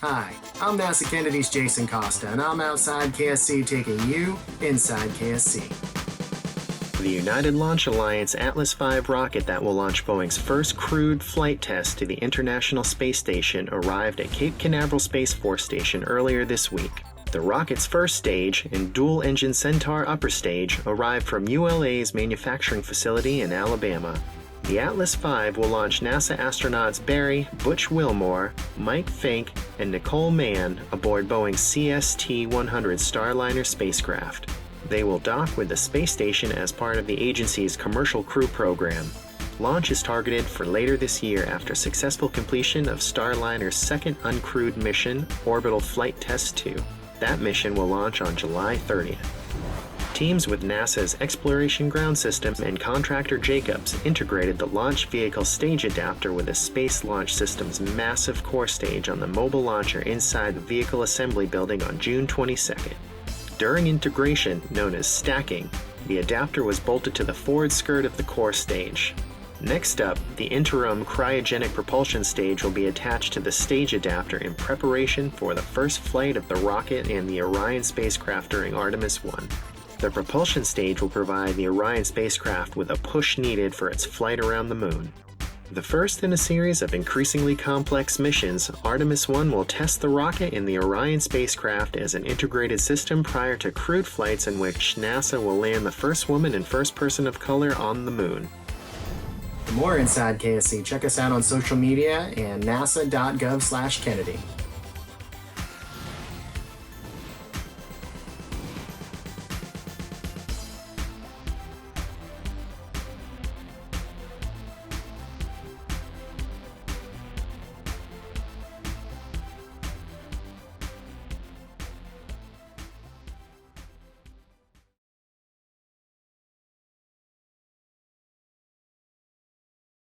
Hi, I'm NASA Kennedy's Jason Costa, and I'm outside KSC taking you inside KSC. The United Launch Alliance Atlas V rocket that will launch Boeing's first crewed flight test to the International Space Station arrived at Cape Canaveral Space Force Station earlier this week. The rocket's first stage and Dual Engine Centaur upper stage arrived from ULA's manufacturing facility in Alabama. The Atlas V will launch NASA astronauts Barry, Butch Wilmore, Mike Fink, and Nicole Mann aboard Boeing's CST-100 Starliner spacecraft. They will dock with the space station as part of the agency's Commercial Crew Program. Launch is targeted for later this year after successful completion of Starliner's second uncrewed mission, Orbital Flight Test 2. That mission will launch on July 30th. Teams with NASA's Exploration Ground System and contractor Jacobs integrated the launch vehicle stage adapter with the Space Launch System's massive core stage on the mobile launcher inside the vehicle assembly building on June 22nd. During integration, known as stacking, the adapter was bolted to the forward skirt of the core stage. Next up, the interim cryogenic propulsion stage will be attached to the stage adapter in preparation for the first flight of the rocket and the Orion spacecraft during Artemis I. The propulsion stage will provide the Orion spacecraft with a push needed for its flight around the moon. The first in a series of increasingly complex missions, Artemis I will test the rocket and the Orion spacecraft as an integrated system prior to crewed flights in which NASA will land the first woman and first person of color on the moon. For more Inside KSC, check us out on social media and nasa.gov/Kennedy.